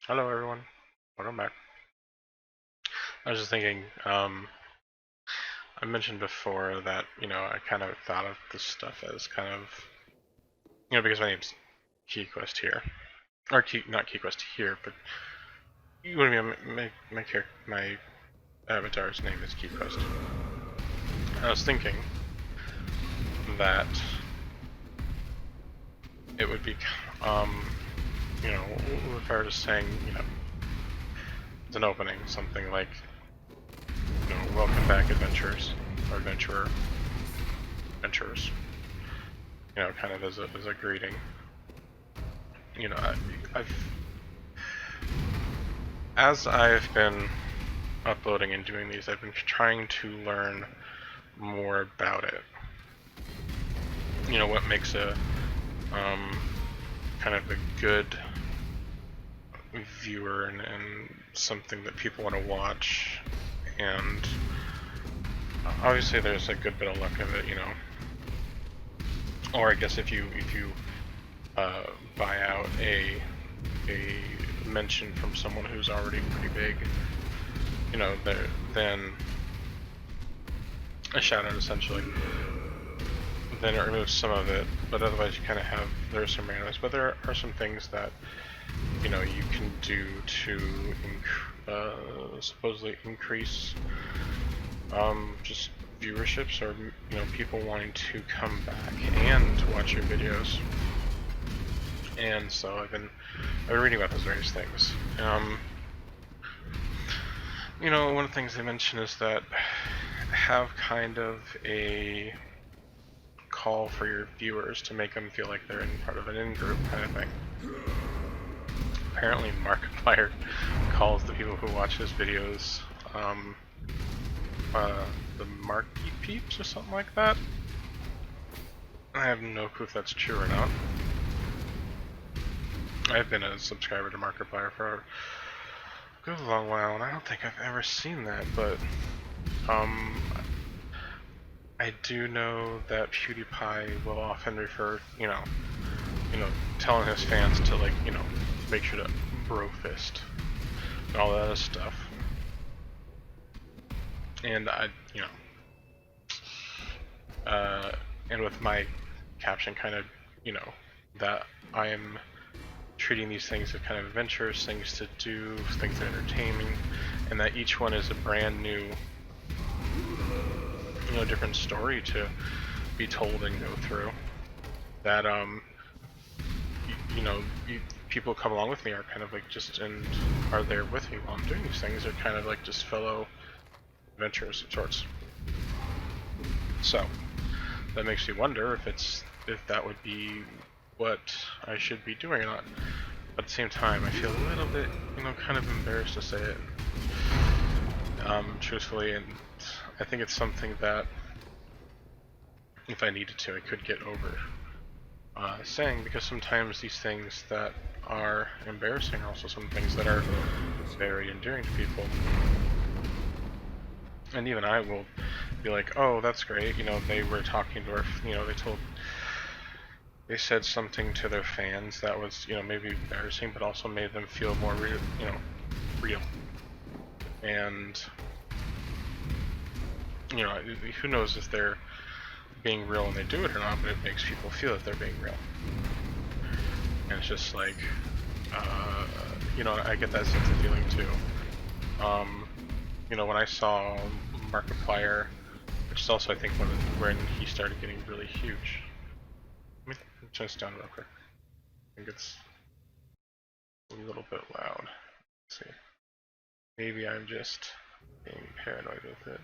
Hello everyone, welcome back. I was just thinking, I mentioned before that, I kind of thought of this stuff as kind of, because my name's Kiequest here. Or not Kiequest here, but you want me my avatar's name is Kiequest. I was thinking that it would be, if I were just saying, it's an opening, something like, welcome back adventurers, or adventurers, kind of as a greeting. As I've been uploading and doing these, I've been trying to learn more about it. What makes a kind of a good viewer and something that people want to watch, and obviously there's a good bit of luck of it, or I guess if you buy out a mention from someone who's already pretty big, then a shout out essentially, then it removes some of it, but otherwise you kind of have, there are some randoms, but there are some things that you can do to supposedly increase just viewerships, or people wanting to come back and to watch your videos. And so I've been reading about those various things. One of the things they mention is that have kind of a call for your viewers to make them feel like they're in part of an in-group kind of thing. Apparently Markiplier calls the people who watch his videos the Marky Peeps or something like that. I have no clue if that's true or not. I've been a subscriber to Markiplier for a good long while, and I don't think I've ever seen that, but I do know that PewDiePie will often refer, telling his fans to, like, make sure to bro fist and all that other stuff. And and with my caption kind of, that I am treating these things as kind of adventures, things to do, things that are entertaining, and that each one is a brand new, different story to be told and go through. That people come along with me are kind of like just and are there with me while I'm doing these things. They're kind of like just fellow adventurers of sorts. So that makes me wonder if that would be what I should be doing or not. But at the same time, I feel a little bit, kind of embarrassed to say it, truthfully, and I think it's something that, if I needed to, I could get over saying, because sometimes these things that are embarrassing are also some things that are very endearing to people. And even I will be like, oh, that's great, they were talking to our, they said something to their fans that was, maybe embarrassing, but also made them feel more real, real. And, who knows if they're being real when they do it or not, but it makes people feel that they're being real. And it's just like, I get that sense of feeling too. When I saw Markiplier, which is also, I think, when he started getting really huge. Let me turn this down real quick. I think it's a little bit loud. Let's see. Maybe I'm just being paranoid with it.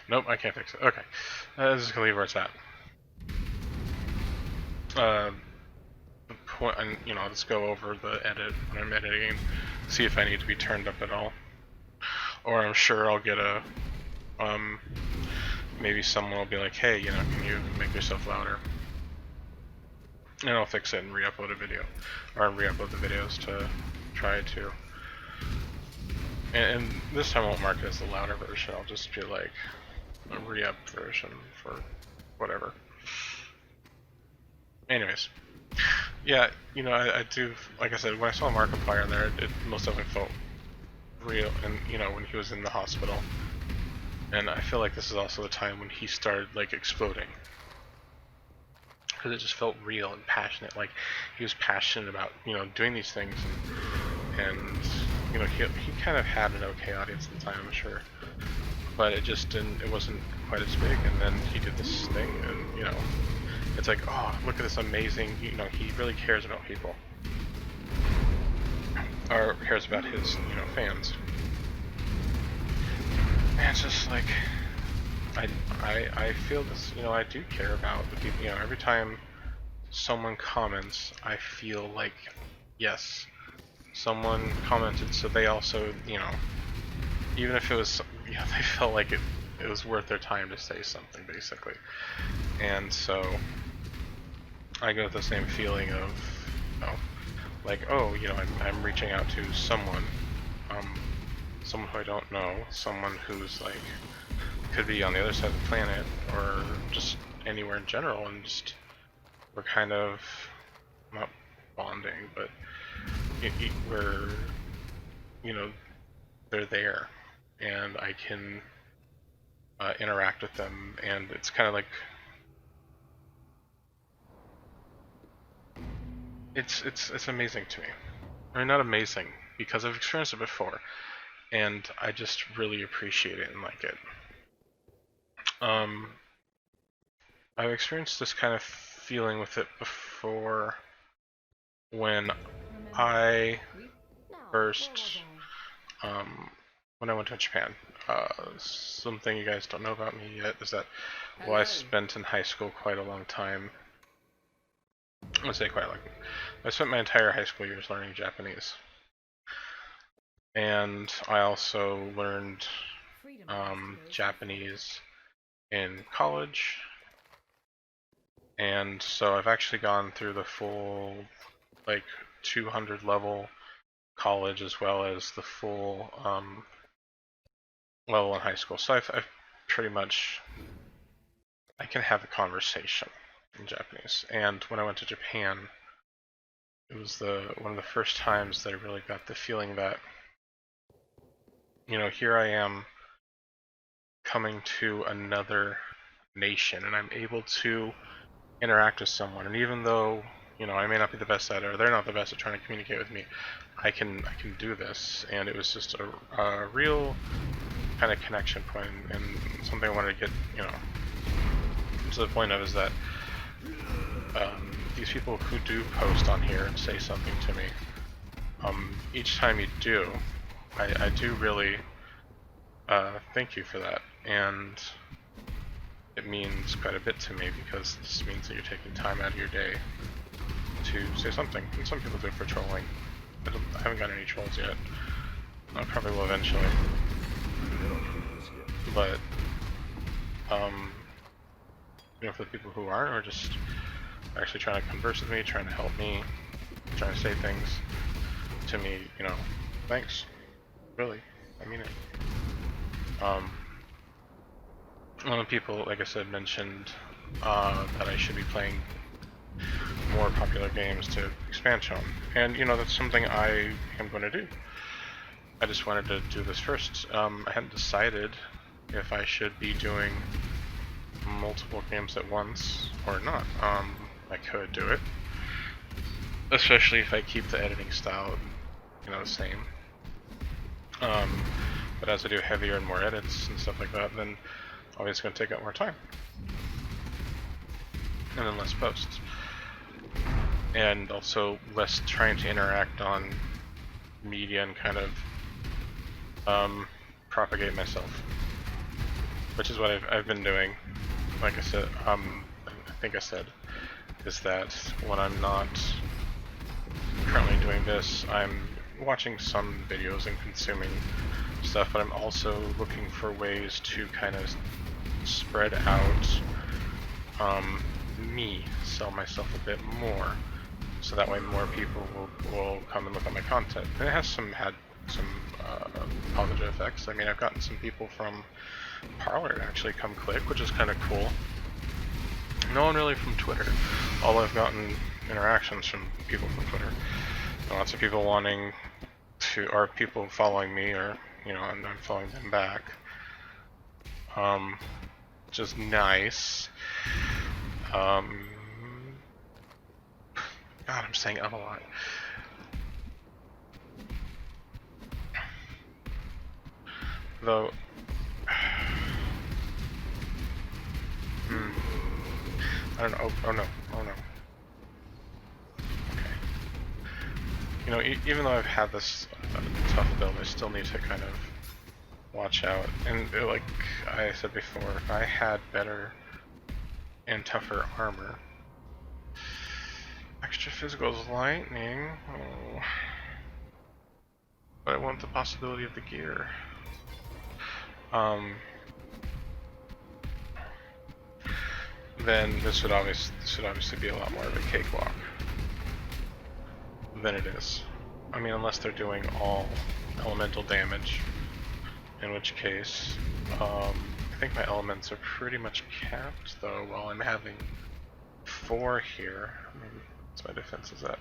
Nope, I can't fix it. Okay. I'm just gonna leave where it's at. The point, and let's go over the edit when I'm editing, see if I need to be turned up at all. Or I'm sure I'll get a, maybe someone will be like, hey, can you make yourself louder? And I'll fix it and re-upload a video, or re-upload the videos to try to and this time I won't mark it as the louder version, I'll just be like a re-up version for whatever. Anyways, yeah, you know, I do, like I said, when I saw Markiplier in there, it most definitely felt real, and you know, when he was in the hospital. And I feel like this is also the time when he started like exploding, because it just felt real and passionate. Like he was passionate about, you know, doing these things, and you know, he kind of had an okay audience at the time, I'm sure, but it just didn't, it wasn't quite as big. And then he did this thing, and you know, it's like, oh, look at this amazing, you know, he really cares about people, or cares about his, you know, fans. And it's just like, I feel this, you know, I do care about the people, you know, every time someone comments, I feel like, yes, someone commented, so they also, you know, even if it was, you know, they felt like it was worth their time to say something, basically. And so, I go with the same feeling of, you know, like, oh, you know, I'm reaching out to someone, someone who I don't know, someone who's like, could be on the other side of the planet, or just anywhere in general, and just, we're kind of, not bonding, but we're, you know, they're there, and I can interact with them, and it's kind of like, it's amazing to me. I mean, not amazing, because I've experienced it before, and I just really appreciate it and like it. I've experienced this kind of feeling with it before when I first, when I went to Japan. Something you guys don't know about me yet is that, well, I spent in high school quite a long time. I would say quite a long time. I spent my entire high school years learning Japanese. And I also learned Japanese in college. And so I've actually gone through the full, like, 200 level college, as well as the full level in high school. So I've pretty much, I can have a conversation in Japanese. And when I went to Japan, it was one of the first times that I really got the feeling that, you know, here I am coming to another nation, and I'm able to interact with someone, and even though, you know, I may not be the best at it, or they're not the best at trying to communicate with me, I can do this. And it was just a real kind of connection point, and something I wanted to get, you know, to the point of, is that these people who do post on here and say something to me, each time you do, I do really thank you for that, and it means quite a bit to me, because this means that you're taking time out of your day to say something. And some people do it for trolling. I haven't gotten any trolls yet. I probably will eventually. But, you know, for the people who aren't, or just actually trying to converse with me, trying to help me, trying to say things to me, you know, thanks. Really, I mean it. One of the people, like I said, mentioned that I should be playing more popular games to expand on, and you know, that's something I am going to do. I just wanted to do this first. I hadn't decided if I should be doing multiple games at once or not. I could do it, especially if I keep the editing style, you know, the same. But as I do heavier and more edits and stuff like that, then obviously it's going to take up more time, and then less posts, and also less trying to interact on media and kind of propagate myself, which is what I've been doing. Like I said, I think I said, is that when I'm not currently doing this, I'm watching some videos and consuming stuff, but I'm also looking for ways to kind of spread out me, sell myself a bit more, so that way more people will come and look at my content. And it has had some positive effects. I mean, I've gotten some people from Parlor to actually come click, which is kind of cool. No one really from Twitter, although I've gotten interactions from people from Twitter. Lots of people wanting to, or people following me, or, you know, I'm following them back. Which is nice. God, I'm saying a lot. Though, I don't know. Oh no. Oh no. Okay. You know, even though I've had this tough build, I still need to kind of watch out. And like I said before, if I had better and tougher armor, extra physical is lightning. Oh. But I want the possibility of the gear. Then this would obviously be a lot more of a cakewalk than it is. I mean, unless they're doing all elemental damage, in which case, I think my elements are pretty much capped, though, while I'm having 4 here. Maybe what's my defense is at?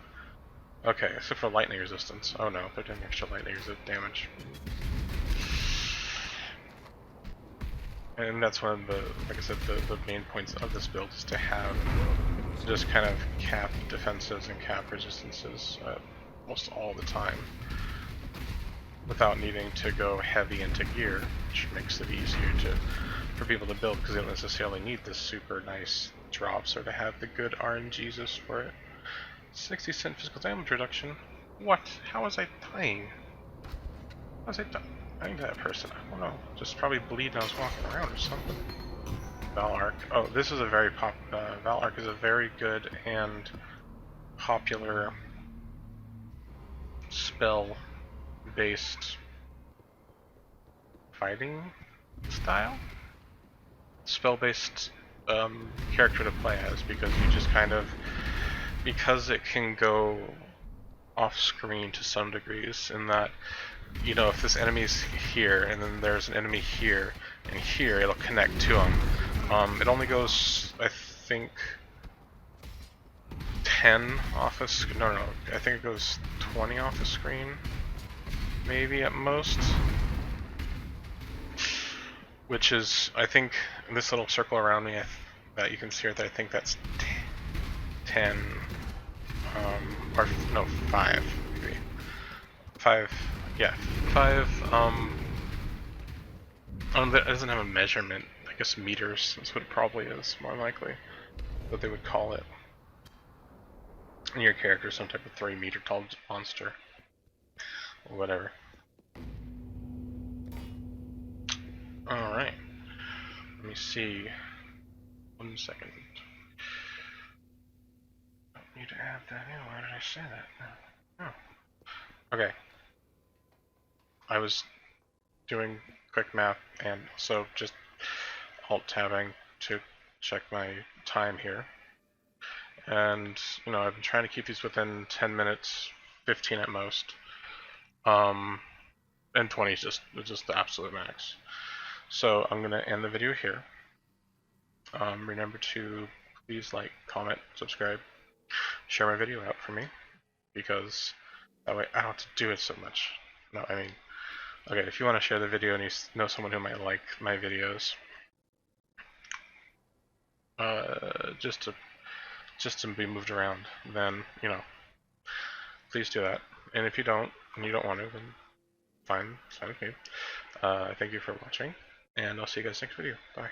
Okay, except for lightning resistance. Oh no, they're doing extra lightning damage. And that's one of the, like I said, the main points of this build is to have just kind of cap defenses and cap resistances almost all the time, without needing to go heavy into gear, which makes it easier for people to build, because they don't necessarily need this super nice drops or to have the good RNGs for it. 60% physical damage reduction? What? How was I dying? How was I dying to that person? I don't know. Just probably bleeding I was walking around or something. Valark. Oh, this is a very Valark is a very good and popular spell-based fighting style? Spell-based character to play as, because you just kind of, because it can go off screen to some degrees, in that, you know, if this enemy's here and then there's an enemy here and here, it'll connect to them. It only goes, I think, 10 off a no, I think it goes 20 off the screen, maybe at most. Which is, I think, this little circle around me that you can see right there, I think that's 10, or no, 5, maybe. 5, yeah, 5, it doesn't have a measurement, I guess meters is what it probably is, more likely, what they would call it. And your character is some type of 3-meter tall monster, or whatever. Alright, let me see, 1 second. I don't need to add that in, why did I say that? Oh. Okay. I was doing quick math and so just alt-tabbing to check my time here. And, you know, I've been trying to keep these within 10 minutes, 15 at most. And 20 is just the absolute max. So I'm going to end the video here. Remember to please like, comment, subscribe, share my video out for me, because that way I don't have to do it so much. No, I mean, okay, if you want to share the video and you know someone who might like my videos, just to be moved around, then, you know, please do that. And if you don't, and you don't want to, then fine, it's fine with me. Thank you for watching, and I'll see you guys next video. Bye.